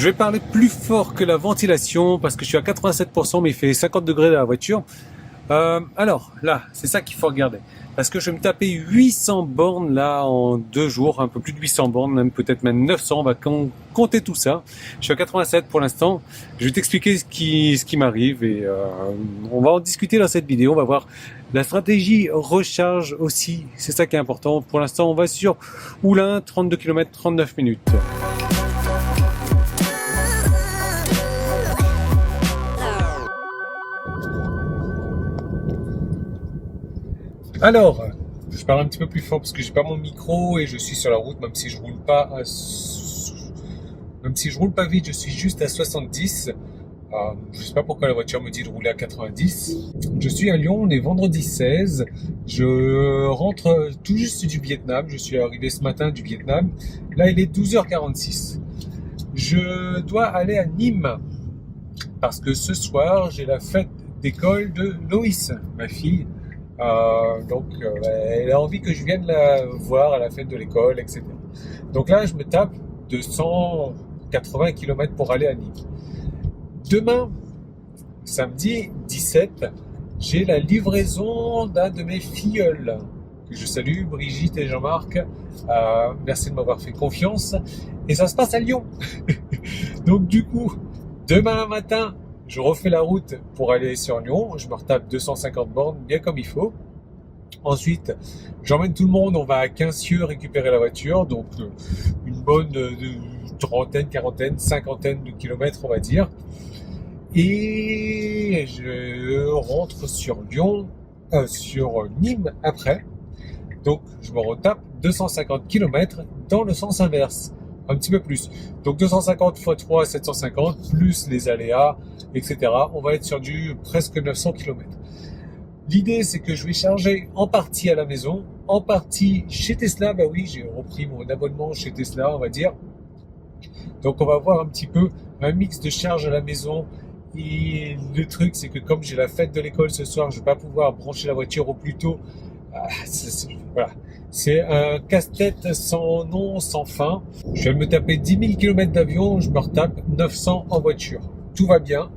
Je vais parler plus fort que la ventilation parce que je suis à 87% mais il fait 50 degrés dans la voiture. Alors là, c'est ça qu'il faut regarder. Parce que je vais me taper 800 bornes là en 2 jours, un peu plus de 800 bornes, même peut-être même 900, on va compter tout ça. Je suis à 87 pour l'instant. Je vais t'expliquer ce qui m'arrive et on va en discuter dans cette vidéo. On va voir la stratégie recharge aussi, c'est ça qui est important. Pour l'instant, on va sur Oulin, 32 km, 39 minutes. Alors, je parle un petit peu plus fort parce que j'ai pas mon micro et je suis sur la route, même si je roule pas vite, je suis juste à 70. Je sais pas pourquoi la voiture me dit de rouler à 90. Je suis à Lyon, on est vendredi 16. Je rentre tout juste du Vietnam. Je suis arrivé ce matin du Vietnam. Là, il est 12h46. Je dois aller à Nîmes parce que ce soir, j'ai la fête d'école de Loïs, ma fille. Donc elle a envie que je vienne la voir à la fête de l'école, etc. Donc là, je me tape 280 km pour aller à Nîmes. Demain, samedi 17, j'ai la livraison d'un de mes filleuls, que je salue, Brigitte et Jean-Marc. Merci de m'avoir fait confiance. Et ça se passe à Lyon. Donc du coup, demain matin, je refais la route pour aller sur Lyon. Je me retape 250 bornes, bien comme il faut. Ensuite, j'emmène tout le monde. On va à Quincieux récupérer la voiture. Donc, une bonne trentaine, quarantaine, cinquantaine de kilomètres, on va dire. Et je rentre sur Lyon, sur Nîmes après. Donc, je me retape 250 km dans le sens inverse. Un petit peu plus. Donc 250 x 3, 750, plus les aléas, etc. On va être sur du presque 900 km. L'idée, c'est que je vais charger en partie à la maison, en partie chez Tesla. Bah oui, j'ai repris mon abonnement chez Tesla, on va dire. Donc on va voir un petit peu un mix de charge à la maison. Et le truc, c'est que comme j'ai la fête de l'école ce soir, je vais pas pouvoir brancher la voiture au plus tôt. Voilà. C'est un casse-tête sans nom, sans fin. Je vais me taper 10 000 km d'avion, je me retape 900 en voiture. Tout va bien,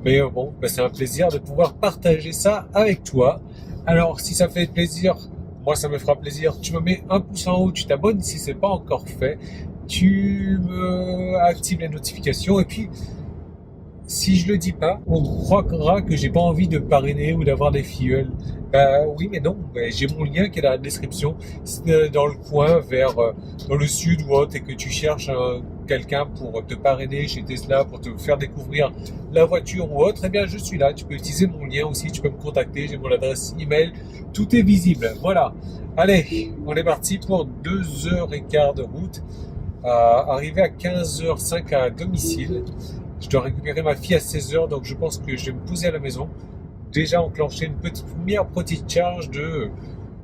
mais bon, c'est un plaisir de pouvoir partager ça avec toi. Alors, si ça fait plaisir, moi ça me fera plaisir. Tu me mets un pouce en haut, tu t'abonnes si c'est pas encore fait. Tu me actives les notifications et puis, si je le dis pas, on croira que j'ai pas envie de parrainer ou d'avoir des filleuls. Oui, mais non. J'ai mon lien qui est dans la description. C'est dans le coin vers dans le sud ou autre et que tu cherches quelqu'un pour te parrainer chez Tesla, pour te faire découvrir la voiture ou autre, eh bien je suis là. Tu peux utiliser mon lien aussi. Tu peux me contacter. J'ai mon adresse email. Tout est visible. Voilà. Allez, on est parti pour 2h15 de route. Arrivé à 15h05 à domicile. Je dois récupérer ma fille à 16h, donc je pense que je vais me poser à la maison. Déjà enclencher une première petite charge de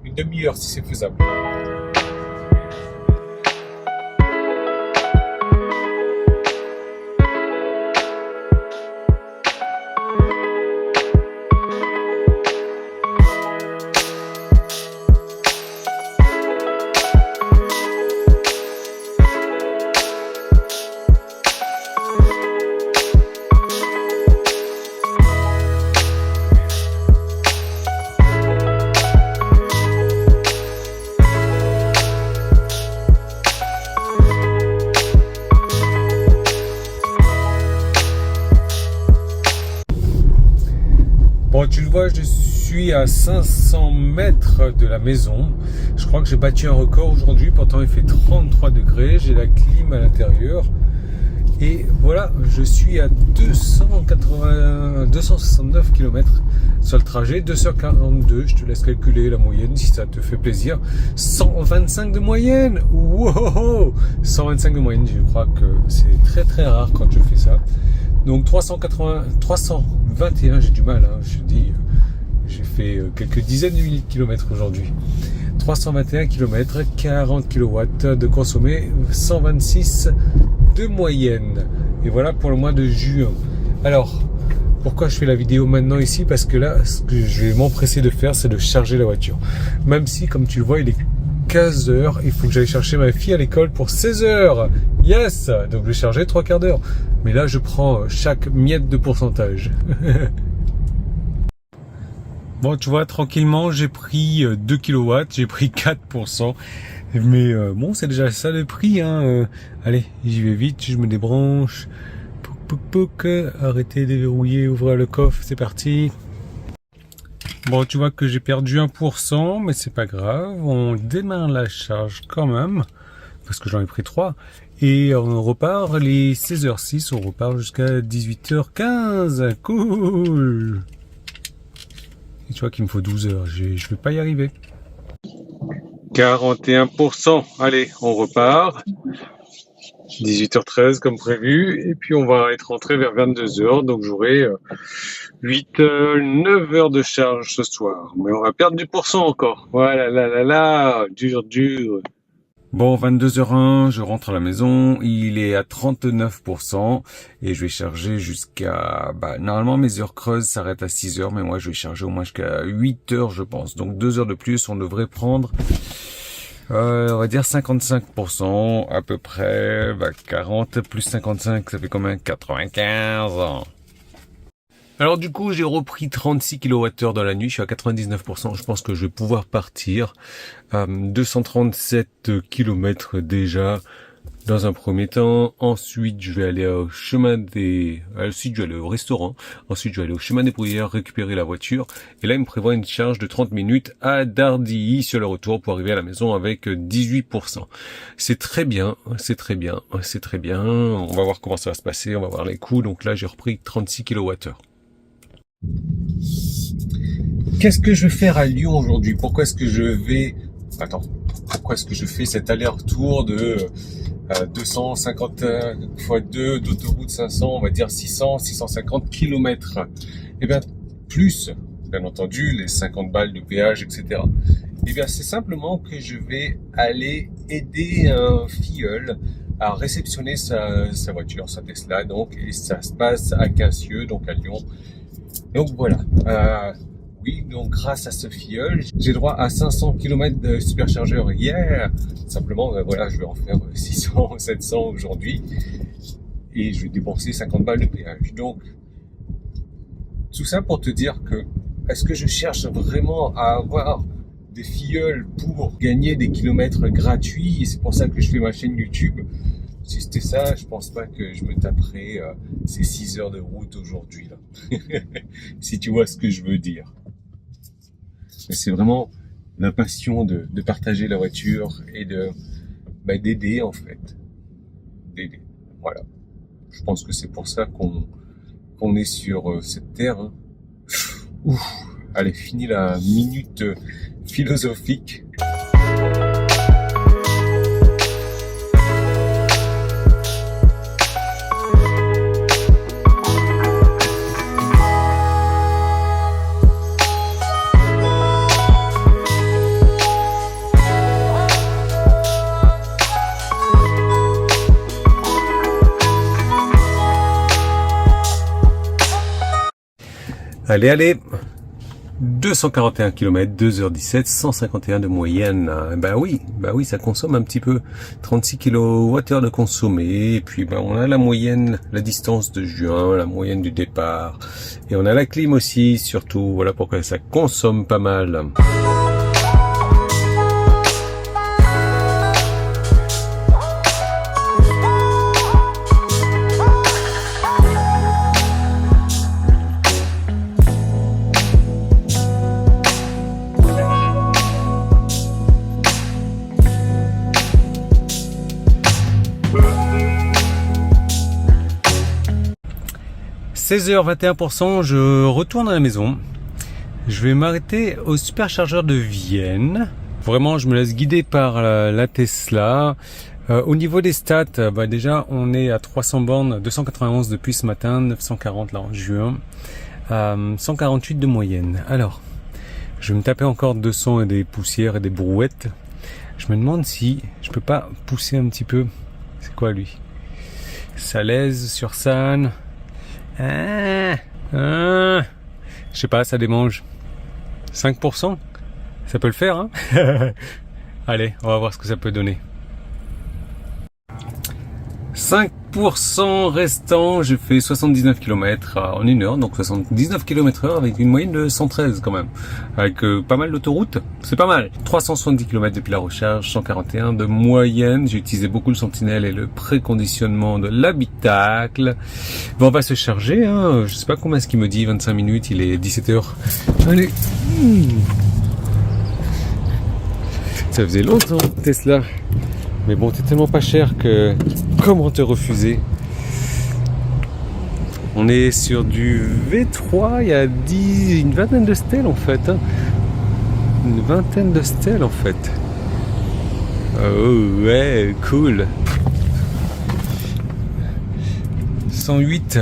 une demi-heure si c'est faisable. Bon, tu le vois, je suis à 500 mètres de la maison. Je crois que j'ai battu un record aujourd'hui. Pourtant, il fait 33 degrés. J'ai la clim à l'intérieur. Et voilà, je suis à 269 km sur le trajet. 2h42, je te laisse calculer la moyenne si ça te fait plaisir. 125 de moyenne. Wow, 125 de moyenne, je crois que c'est très très rare quand je fais ça. Donc 321, j'ai du mal, hein, je dis, j'ai fait quelques dizaines de milliers de kilomètres aujourd'hui. 321 km, 40 kW de consommé, 126 de moyenne. Et voilà pour le mois de juin. Alors, pourquoi je fais la vidéo maintenant ici? Parce que là, ce que je vais m'empresser de faire, c'est de charger la voiture. Même si, comme tu le vois, il est 15h. Il faut que j'aille chercher ma fille à l'école pour 16h. Yes! Donc je vais charger 3/4 d'heure. Mais là, je prends chaque miette de pourcentage. Bon, tu vois, tranquillement, j'ai pris 2 kW, j'ai pris 4%. Mais bon, c'est déjà ça le prix, hein. Allez, j'y vais vite, je me débranche. Pouc, pouc, pouc. Arrêtez de verrouiller, ouvrir le coffre, c'est parti. Bon, tu vois que j'ai perdu 1%, mais c'est pas grave. On démarre la charge quand même, parce que j'en ai pris 3. Et on repart les 16h06, on repart jusqu'à 18h15. Cool! Et tu vois qu'il me faut 12 heures, je vais pas y arriver. 41%. Allez, on repart. 18h13 comme prévu. Et puis on va être rentré vers 22h. Donc j'aurai 9 heures de charge ce soir. Mais on va perdre du pourcent encore. Voilà, là, dur. Bon, 22h01, je rentre à la maison, il est à 39% et je vais charger jusqu'à... normalement mes heures creuses s'arrêtent à 6h, mais moi je vais charger au moins jusqu'à 8h je pense. Donc 2 heures de plus, on devrait prendre, on va dire 55% à peu près, 40 plus 55, ça fait combien? 95. Alors du coup, j'ai repris 36 kWh dans la nuit, je suis à 99%, je pense que je vais pouvoir partir. 237 km déjà dans un premier temps. Ensuite, je vais aller au ensuite, je vais aller au restaurant. Ensuite, je vais aller au chemin des Bruyères récupérer la voiture. Et là, il me prévoit une charge de 30 minutes à Dardilly sur le retour pour arriver à la maison avec 18%. C'est très bien, c'est très bien. On va voir comment ça va se passer, on va voir les coûts. Donc là, j'ai repris 36 kWh. Qu'est-ce que je vais faire à Lyon aujourd'hui? Pourquoi est-ce que je fais cet aller-retour de 250 x 2 d'autoroute 500, on va dire 650 km? Eh bien, plus, bien entendu, les 50 balles de péage, etc. Eh bien, c'est simplement que je vais aller aider un filleul à réceptionner sa voiture, sa Tesla, donc, et ça se passe à Quincieux, donc à Lyon. Donc voilà, oui, donc grâce à ce filleul, j'ai droit à 500 km de superchargeur hier. Simplement, voilà, je vais en faire 600, 700 aujourd'hui. Et je vais dépenser 50 balles de péage. Donc, tout ça pour te dire que, est-ce que je cherche vraiment à avoir des filleuls pour gagner des kilomètres gratuits? Et c'est pour ça que je fais ma chaîne YouTube. Si c'était ça, je pense pas que je me taperais ces 6 heures de route aujourd'hui là. Si tu vois ce que je veux dire. Mais c'est vraiment la passion de partager la voiture et d'aider en fait. D'aider. Voilà. Je pense que c'est pour ça qu'on est sur cette terre. Hein. Ouf. Allez, fini la minute philosophique. Allez, 241 km, 2h17, 151 de moyenne. Bah oui, ça consomme un petit peu. 36 kWh de consommé. Et puis on a la moyenne, la distance de juin, la moyenne du départ. Et on a la clim aussi, surtout. Voilà pourquoi ça consomme pas mal. « 16h21%, je retourne à la maison. Je vais m'arrêter au superchargeur de Vienne. Vraiment, je me laisse guider par la Tesla. Au niveau des stats, déjà, on est à 300 bornes, 291 depuis ce matin, 940 là en juin. 148 de moyenne. Alors, je vais me taper encore 200 et des poussières et des brouettes. Je me demande si je peux pas pousser un petit peu. C'est quoi lui? Salaise sur Sanne. Je sais pas, ça démange 5%, ça peut le faire, hein. Allez, on va voir ce que ça peut donner. 5% restant, j'ai fait 79 km en 1 heure, donc 79 km/h avec une moyenne de 113 quand même. Avec pas mal d'autoroutes, c'est pas mal. 370 km depuis la recharge, 141 de moyenne. J'ai utilisé beaucoup le sentinelle et le préconditionnement de l'habitacle. Bon, on va se charger, hein. Je sais pas combien est-ce qu'il me dit, 25 minutes, il est 17h. Allez. Ça faisait longtemps, Tesla. Mais bon, t'es tellement pas cher que comment te refuser? On est sur du V3, il y a une vingtaine de stèles en fait. Hein. Une vingtaine de stèles en fait. Oh ouais, cool. 108,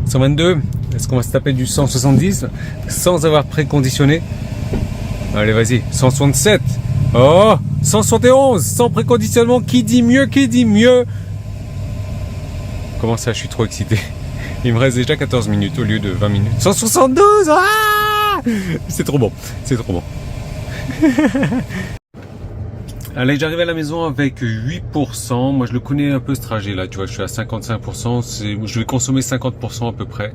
122. Est-ce qu'on va se taper du 170 sans avoir préconditionné? Allez, vas-y, 167. Oh, 171, sans préconditionnement, qui dit mieux, qui dit mieux? Comment ça, je suis trop excité. Il me reste déjà 14 minutes au lieu de 20 minutes. 172, ah, c'est trop bon, c'est trop bon. Allez, j'arrive à la maison avec 8%. Moi, je le connais un peu ce trajet là. Tu vois, je suis à 55%. Je vais consommer 50% à peu près.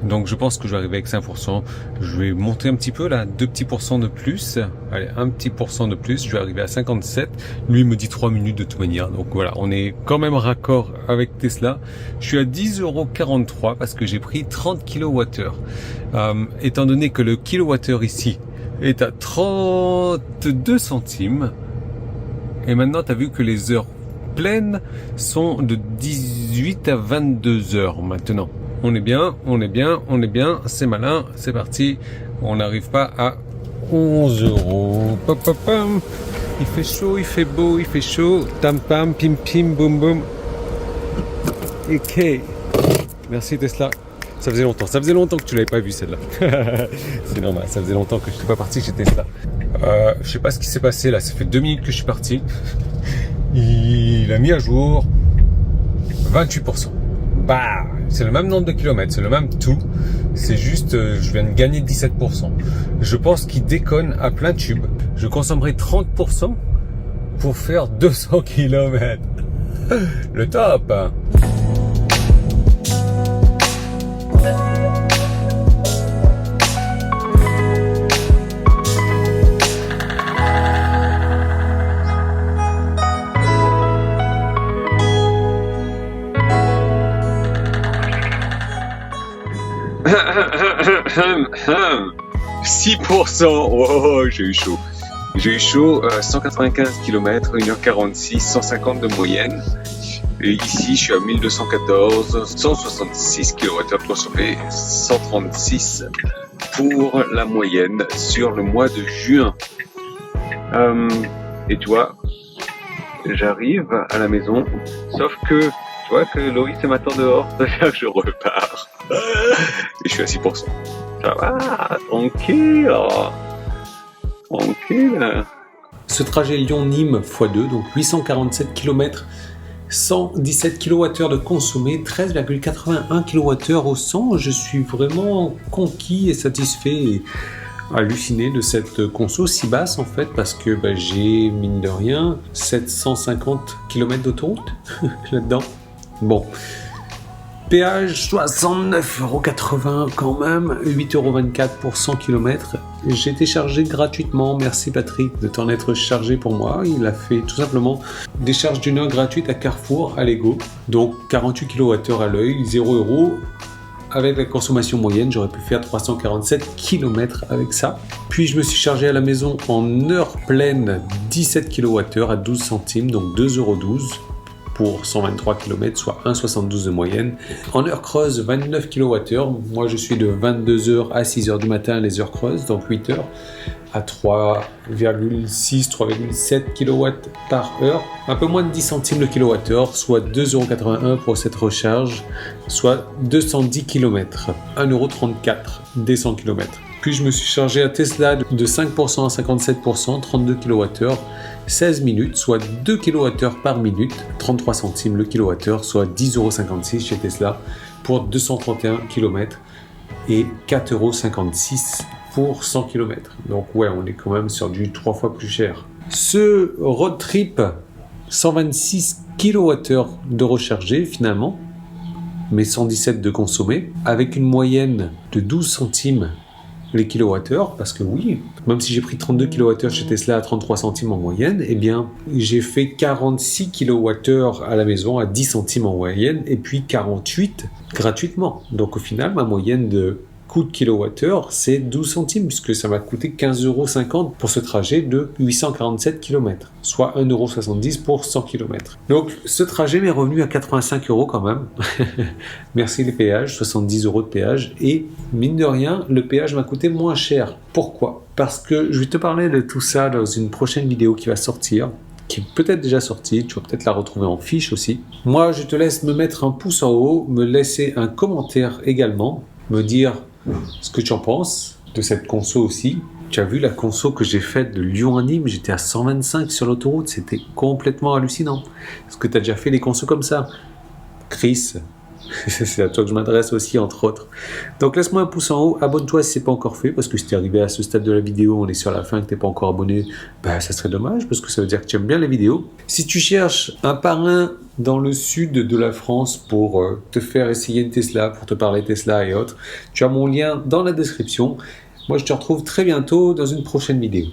Donc, je pense que je vais arriver avec 5%. Je vais monter un petit peu là, 2 petits pourcents de plus. Allez, 1 petit pourcent de plus. Je vais arriver à 57. Lui, il me dit 3 minutes de toute manière. Donc voilà, on est quand même raccord avec Tesla. Je suis à 10,43 € parce que j'ai pris 30 kWh. Étant donné que le kilowattheure ici est à 32 centimes. Et maintenant, tu as vu que les heures pleines sont de 18 à 22 heures maintenant. On est bien, on est bien, on est bien, c'est malin, c'est parti. On n'arrive pas à 11 €. Pam, pam, pam. Il fait chaud, il fait beau, il fait chaud. Tam pam, pim pim, boum boum. Ok. Merci Tesla. Ça faisait longtemps que tu l'avais pas vu celle-là. C'est normal, ça faisait longtemps que je n'étais pas parti chez Tesla. Je sais pas ce qui s'est passé là, ça fait 2 minutes que je suis parti. Il a mis à jour 28%. Bah, c'est le même nombre de kilomètres, c'est le même tout. C'est juste, je viens de gagner 17%. Je pense qu'il déconne à plein tube. Je consommerai 30% pour faire 200 km. Le top. « 6%, oh, j'ai eu chaud. J'ai eu chaud, 195 km, 1h46, 150 de moyenne. Et ici, je suis à 1214, 166 kWh consommés, 136 pour la moyenne sur le mois de juin. Et tu vois, j'arrive à la maison, sauf que tu vois que Loïs m'attend dehors, c'est-à-dire que je repars. Et je suis à 6%. Ça va, tranquille. Tranquille. Ce trajet Lyon-Nîmes x2, donc 847 km, 117 kWh de consommé, 13,81 kWh au 100. Je suis vraiment conquis et satisfait et halluciné de cette conso si basse en fait, parce que j'ai, mine de rien, 750 km d'autoroute là-dedans. Bon. Péage 69,80 € quand même, 8,24 € pour 100 km. J'ai été chargé gratuitement, merci Patrick de t'en être chargé pour moi. Il a fait tout simplement des charges d'une heure gratuite à Carrefour, à Lego. Donc 48 kWh à l'œil, 0 €. Avec la consommation moyenne, j'aurais pu faire 347 km avec ça. Puis je me suis chargé à la maison en heure pleine, 17 kWh à 12 centimes, donc 2,12 € pour 123 km, soit 1,72 de moyenne. En heure creuse, 29 kWh. Moi, je suis de 22h à 6h du matin, les heures creuses, donc 8 heures, à 3,6, 3,7 kW par heure. Un peu moins de 10 centimes le kilowattheure, soit 2,81 € pour cette recharge, soit 210 km, 1,34 € des 100 km. Puis je me suis chargé à Tesla de 5% à 57%, 32 kWh, 16 minutes, soit 2 kWh par minute, 33 centimes le kilowattheure, soit 10,56 € chez Tesla pour 231 km et 4,56 € pour 100 km. Donc ouais, on est quand même sur du 3 fois plus cher. Ce road trip, 126 kWh de rechargé finalement, mais 117 de consommé, avec une moyenne de 12 centimes les kilowattheures, parce que oui, même si j'ai pris 32 kWh chez Tesla à 33 centimes en moyenne, eh bien, j'ai fait 46 kWh à la maison à 10 centimes en moyenne, et puis 48 gratuitement. Donc au final, ma moyenne de coût de kilowattheure, c'est 12 centimes, puisque ça m'a coûté 15,50 € pour ce trajet de 847 km, soit 1,70 € pour 100 km. Donc ce trajet m'est revenu à 85 € quand même. Merci les péages, 70 € de péage, et mine de rien, le péage m'a coûté moins cher. Pourquoi ? Parce que je vais te parler de tout ça dans une prochaine vidéo qui va sortir, qui est peut-être déjà sortie, tu vas peut-être la retrouver en fiche aussi. Moi, je te laisse me mettre un pouce en haut, me laisser un commentaire également, me dire ce que tu en penses de cette conso aussi. Tu as vu la conso que j'ai faite de Lyon à Nîmes, j'étais à 125 sur l'autoroute, c'était complètement hallucinant. Est-ce que tu as déjà fait des consos comme ça ? Chris, c'est à toi que je m'adresse aussi, entre autres. Donc laisse-moi un pouce en haut, abonne-toi si ce n'est pas encore fait, parce que si tu es arrivé à ce stade de la vidéo, on est sur la fin et que tu n'es pas encore abonné, ça serait dommage, parce que ça veut dire que tu aimes bien les vidéos. Si tu cherches un parrain dans le sud de la France pour te faire essayer une Tesla, pour te parler Tesla et autres, tu as mon lien dans la description. Moi, je te retrouve très bientôt dans une prochaine vidéo.